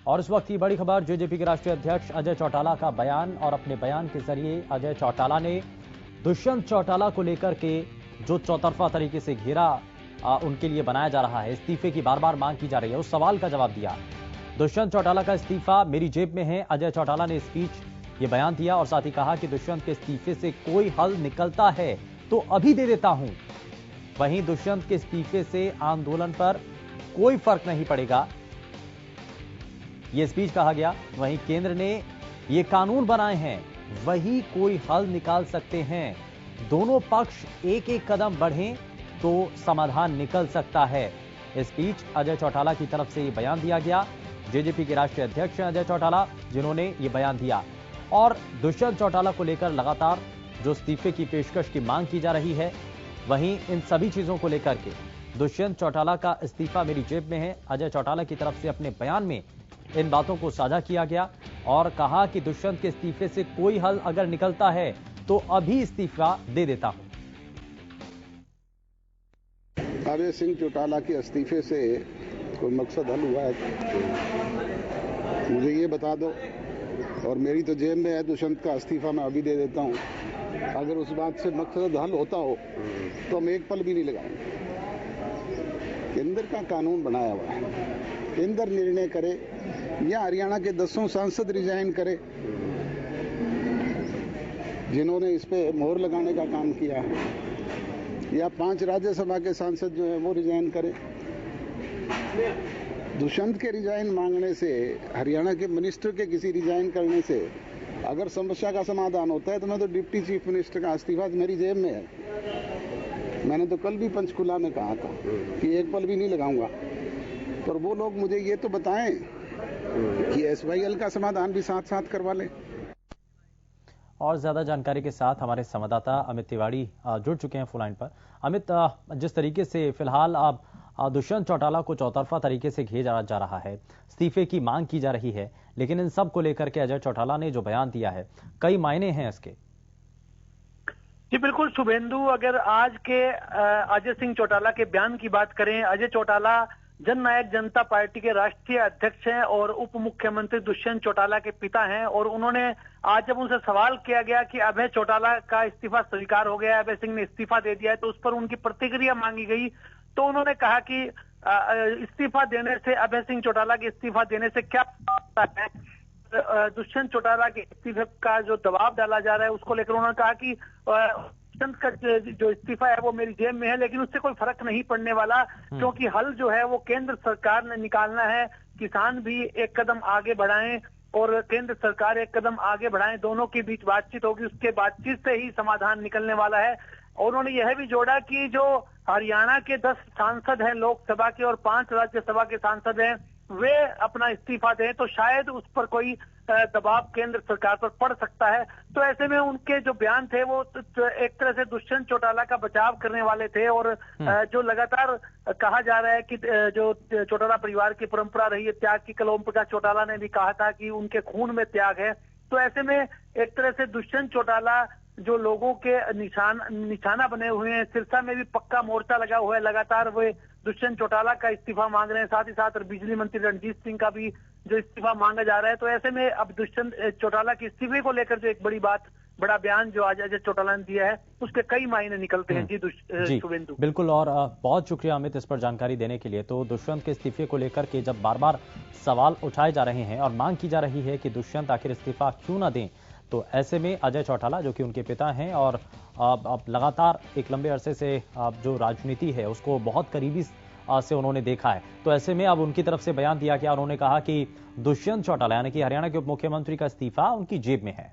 और इस वक्त की बड़ी खबर, जेजेपी के राष्ट्रीय अध्यक्ष अजय चौटाला का बयान। और अपने बयान के जरिए अजय चौटाला ने दुष्यंत चौटाला को लेकर के जो चौतरफा तरीके से घेरा उनके लिए बनाया जा रहा है, इस्तीफे की बार बार मांग की जा रही है, उस सवाल का जवाब दिया। दुष्यंत चौटाला का इस्तीफा मेरी जेब में है, अजय चौटाला ने स्पीच ये बयान दिया और साथ ही कहा कि दुष्यंत के इस्तीफे से कोई हल निकलता है तो अभी दे देता हूं। वहीं दुष्यंत के इस्तीफे से आंदोलन पर कोई फर्क नहीं पड़ेगा, यह स्पीच कहा गया। वहीं केंद्र ने ये कानून बनाए हैं, वही कोई हल निकाल सकते हैं। दोनों पक्ष एक एक कदम बढ़ें तो समाधान निकल सकता है। स्पीच अजय चौटाला की तरफ से ये बयान दिया गया। जेजेपी के राष्ट्रीय अध्यक्ष अजय चौटाला जिन्होंने ये बयान दिया। और दुष्यंत चौटाला को लेकर लगातार जो इस्तीफे की पेशकश की मांग की जा रही है, वहीं इन सभी चीजों को लेकर के दुष्यंत चौटाला का इस्तीफा मेरी जेब में है, अजय चौटाला की तरफ से अपने बयान में इन बातों को साझा किया गया और कहा कि दुष्यंत के इस्तीफे से कोई हल अगर निकलता है तो अभी इस्तीफा दे देता हूं। अजय सिंह चौटाला के इस्तीफे से कोई मकसद हल हुआ है मुझे ये बता दो, और मेरी तो जेब में है दुष्यंत का इस्तीफा, मैं अभी दे देता हूं। अगर उस बात से मकसद हल होता हो तो हम एक पल भी नहीं लगाएंगे। केंद्र का कानून बनाया हुआ है, केंद्र निर्णय करे या हरियाणा के 10 सांसद रिजाइन करे जिन्होंने इस पे मोहर लगाने का काम किया है, या 5 राज्यसभा के सांसद जो है वो रिजाइन करे। दुष्यंत के रिजाइन मांगने से, हरियाणा के मिनिस्टर के किसी रिजाइन करने से अगर समस्या का समाधान होता है तो मैं तो डिप्टी चीफ मिनिस्टर का इस्तीफा मेरी जेब में है। मैंने तो कल भी पंचकुला में कहा था कि एक पल भी नहीं लगाऊंगा। पर वो लोग मुझे ये तो बताएं कि एसवाईएल का समाधान भी साथ साथ करवा लें। और ज्यादा जानकारी के साथ हमारे संवाददाता अमित तिवारी जुड़ चुके हैं फोन लाइन पर। अमित, जिस तरीके से फिलहाल आप दुष्यंत चौटाला को चौतरफा तरीके से घेरा जा रहा है, इस्तीफे की मांग की जा रही है, लेकिन इन सब को लेकर के अजय चौटाला ने जो बयान दिया है, कई मायने हैं इसके। जी बिल्कुल शुभेंदु, अगर आज के अजय सिंह चौटाला के बयान की बात करें, अजय चौटाला जननायक जनता पार्टी के राष्ट्रीय अध्यक्ष हैं और उप मुख्यमंत्री दुष्यंत चौटाला के पिता हैं। और उन्होंने आज जब उनसे सवाल किया गया कि अभय चौटाला का इस्तीफा स्वीकार हो गया है, अभय सिंह ने इस्तीफा दे दिया है, तो उस पर उनकी प्रतिक्रिया मांगी गई। तो उन्होंने कहा कि इस्तीफा देने से, अभय सिंह चौटाला के इस्तीफा देने से क्या होता है, दुष्यंत चौटाला के इस्तीफे का जो दबाव डाला जा रहा है उसको लेकर उन्होंने कहा कि दुष्यंत का जो इस्तीफा है वो मेरी जेब में है, लेकिन उससे कोई फर्क नहीं पड़ने वाला, क्योंकि हल जो है वो केंद्र सरकार ने निकालना है। किसान भी एक कदम आगे बढ़ाएं और केंद्र सरकार एक कदम आगे बढ़ाएं, दोनों के बीच बातचीत होगी, उसके बातचीत से ही समाधान निकलने वाला है। और उन्होंने यह भी जोड़ा कि जो हरियाणा के 10 सांसद हैं लोकसभा के और 5 राज्यसभा के सांसद हैं, वे अपना इस्तीफा दें तो शायद उस पर कोई दबाव केंद्र सरकार पर पड़ सकता है। तो ऐसे में उनके जो बयान थे वो एक तरह से दुष्यंत चौटाला का बचाव करने वाले थे। और जो लगातार कहा जा रहा है कि जो चौटाला परिवार की परंपरा रही है त्याग की, कल ओम प्रकाश चौटाला ने भी कहा था कि उनके खून में त्याग है। तो ऐसे में एक तरह से दुष्यंत चौटाला जो लोगों के निशाना बने हुए हैं, सिरसा में भी पक्का मोर्चा लगा हुआ है, लगातार वे दुष्यंत चौटाला का इस्तीफा मांग रहे हैं। साथ ही साथ बिजली मंत्री रणजीत सिंह का भी जो इस्तीफा मांगा जा रहा है। तो ऐसे में अब दुष्यंत चौटाला के इस्तीफे को लेकर जो एक बड़ा बयान जो आज अजय चौटाला ने दिया है, उसके कई मायने निकलते हैं। जी शुभेंदु, बिल्कुल। और बहुत शुक्रिया अमित इस पर जानकारी देने के लिए। तो दुष्यंत के इस्तीफे को लेकर के जब बार बार सवाल उठाए जा रहे हैं और मांग की जा रही है कि दुष्यंत आखिर इस्तीफा क्यों ना दें, तो ऐसे में अजय चौटाला जो कि उनके पिता हैं और अब लगातार एक लंबे अरसे से जो राजनीति है उसको बहुत करीबी से उन्होंने देखा है, तो ऐसे में अब उनकी तरफ से बयान दिया गया। उन्होंने कहा कि दुष्यंत चौटाला यानी कि हरियाणा के उप मुख्यमंत्री का इस्तीफा उनकी जेब में है।